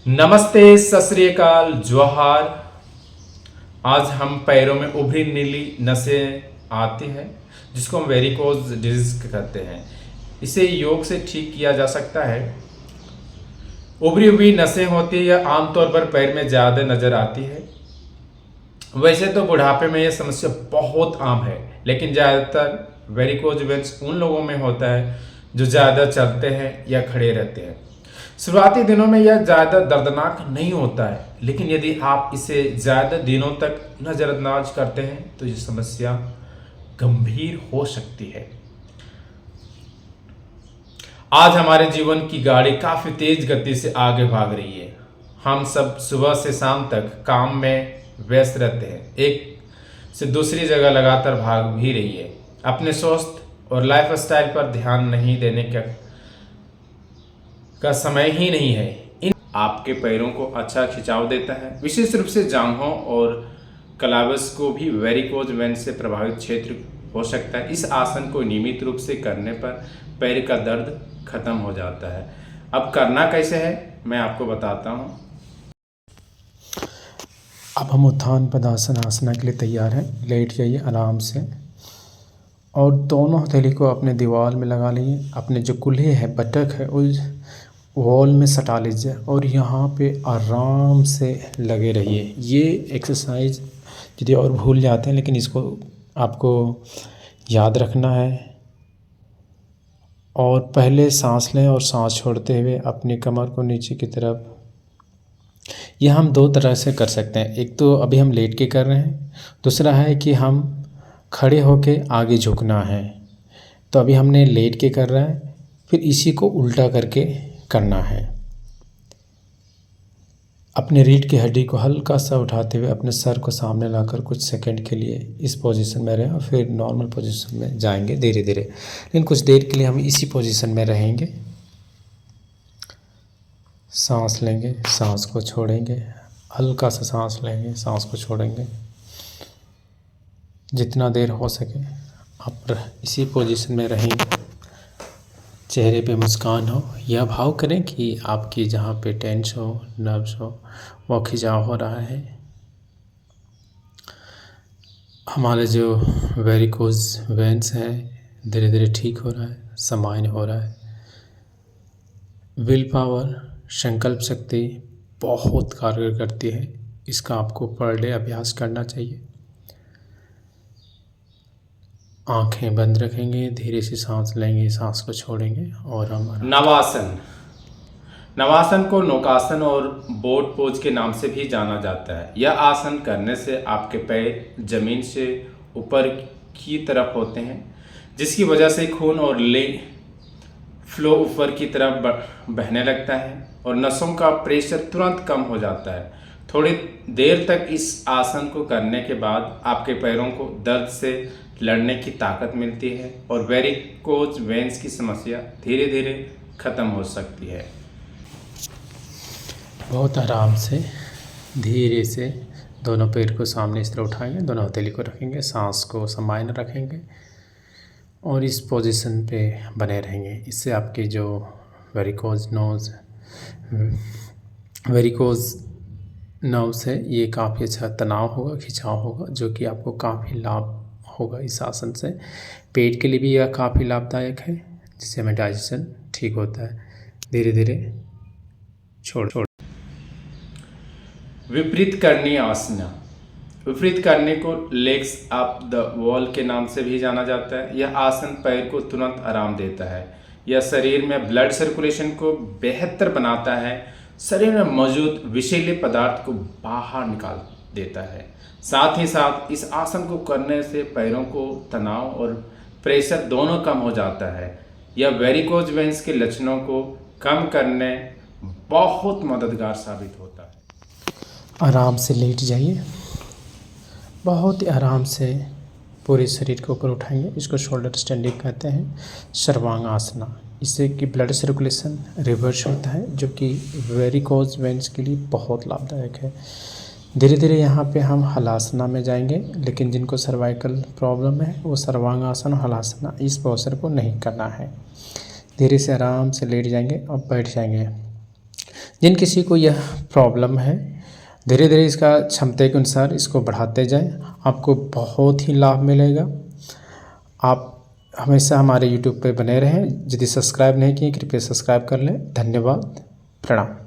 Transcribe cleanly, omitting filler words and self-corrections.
नमस्ते, सत श्री अकाल, जोहार। आज हम पैरों में उभरी नीली नसें आती हैं जिसको हम वेरिकोज डिजीज कहते हैं। इसे योग से ठीक किया जा सकता है। उभरी हुई नसें होती है, यह आमतौर पर पैर में ज़्यादा नज़र आती है। वैसे तो बुढ़ापे में यह समस्या बहुत आम है, लेकिन ज़्यादातर वेरिकोज वेन्स उन लोगों में होता है जो ज़्यादा चलते हैं या खड़े रहते हैं। शुरुआती दिनों में यह ज़्यादा दर्दनाक नहीं होता है, लेकिन यदि आप इसे ज़्यादा दिनों तक नज़रअंदाज करते हैं तो ये समस्या गंभीर हो सकती है। आज हमारे जीवन की गाड़ी काफ़ी तेज गति से आगे भाग रही है। हम सब सुबह से शाम तक काम में व्यस्त रहते हैं, एक से दूसरी जगह लगातार भाग भी रही है। अपने स्वास्थ्य और लाइफस्टाइल पर ध्यान नहीं देने का समय ही नहीं है। इन आपके पैरों को अच्छा खिंचाव देता है, विशेष रूप से जांघों और कलावस को भी वेरिकोज वेन से प्रभावित क्षेत्र हो सकता है। इस आसन को नियमित रूप से करने पर पैर का दर्द खत्म हो जाता है। अब करना कैसे है मैं आपको बताता हूँ। अब हम उत्थान पद्मासन आसना के लिए तैयार हैं। लेट जाइए आराम से और दोनों हथेली को अपने दीवार में लगा लीजिए। अपने जो कूल्हे है, बटक है, उस वॉल में सटा लीजिए और यहाँ पे आराम से लगे रहिए। ये एक्सरसाइज यदि और भूल जाते हैं, लेकिन इसको आपको याद रखना है। और पहले सांस लें और सांस छोड़ते हुए अपनी कमर को नीचे की तरफ। यह हम दो तरह से कर सकते हैं। एक तो अभी हम लेट के कर रहे हैं, दूसरा है कि हम खड़े होके आगे झुकना है। तो अभी हमने लेट के कर रहा है, फिर इसी को उल्टा करके करना है। अपने रीढ़ की हड्डी को हल्का सा उठाते हुए अपने सर को सामने लाकर कुछ सेकंड के लिए इस पोजीशन में रहें और फिर नॉर्मल पोजीशन में जाएंगे धीरे धीरे। लेकिन कुछ देर के लिए हम इसी पोजीशन में रहेंगे। सांस लेंगे, सांस को छोड़ेंगे, हल्का सा सांस लेंगे, सांस को छोड़ेंगे। जितना देर हो सके आप इसी पोजीशन में रहेंगे। चेहरे पे मुस्कान हो, यह भाव करें कि आपकी जहाँ पे टेंस हो, नर्व्स हो, वो खिंचाव हो रहा है। हमारे जो वेरिकोज वेन्स हैं धीरे धीरे ठीक हो रहा है, सामान्य हो रहा है। विल पावर, संकल्प शक्ति बहुत कारगर करती है। इसका आपको पर डे अभ्यास करना चाहिए। आंखें बंद रखेंगे, धीरे से सांस लेंगे, सांस को छोड़ेंगे और हम नवासन। नवासन को नौकासन और बोट पोज के नाम से भी जाना जाता है। यह आसन करने से आपके पैर जमीन से ऊपर की तरफ होते हैं, जिसकी वजह से खून और लिंग फ्लो ऊपर की तरफ बहने लगता है और नसों का प्रेशर तुरंत कम हो जाता है। थोड़ी देर तक इस आसन को करने के बाद आपके पैरों को दर्द से लड़ने की ताकत मिलती है और वेरिकोज वेन्स की समस्या धीरे धीरे खत्म हो सकती है। बहुत आराम से धीरे से दोनों पैर को सामने इस तरह उठाएंगे, दोनों हथेली को रखेंगे, सांस को सामान्य रखेंगे और इस पोजीशन पे बने रहेंगे। इससे आपके जो वेरिकोज नर्व्स है ये काफ़ी अच्छा तनाव होगा, खिंचाव होगा, जो कि आपको काफ़ी लाभ होगा इस आसन से। पेट के लिए भी यह काफ़ी लाभदायक है, जिससे हमें डाइजेशन ठीक होता है। धीरे धीरे छोड़ विपरीत करनी आसना। विपरीत करने को लेग्स अप द वॉल के नाम से भी जाना जाता है। यह आसन पैर को तुरंत आराम देता है। यह शरीर में ब्लड सर्कुलेशन को बेहतर बनाता है, शरीर में मौजूद विषैले पदार्थ को बाहर निकाल देता है। साथ ही साथ इस आसन को करने से पैरों को तनाव और प्रेशर दोनों कम हो जाता है। यह वेरिकोज वेन्स के लक्षणों को कम करने बहुत मददगार साबित होता है। आराम से लेट जाइए, बहुत ही आराम से पूरे शरीर के ऊपर उठाएंगे। इसको शोल्डर स्टैंडिंग कहते हैं, सर्वांग आसना। इससे कि ब्लड सर्कुलेशन रिवर्स होता है, जो कि वेरिकोज वेन्स के लिए बहुत लाभदायक है। धीरे धीरे यहाँ पे हम हलासना में जाएंगे, लेकिन जिनको सर्वाइकल प्रॉब्लम है वो सर्वांग आसन और हलासना इस पोस्चर को नहीं करना है। धीरे से आराम से लेट जाएंगे और बैठ जाएंगे। जिन किसी को यह प्रॉब्लम है, धीरे धीरे इसका क्षमता के अनुसार इसको बढ़ाते जाएं, आपको बहुत ही लाभ मिलेगा। आप हमेशा हमारे YouTube पे बने रहें। यदि सब्सक्राइब नहीं किए कृपया सब्सक्राइब कर लें। धन्यवाद, प्रणाम।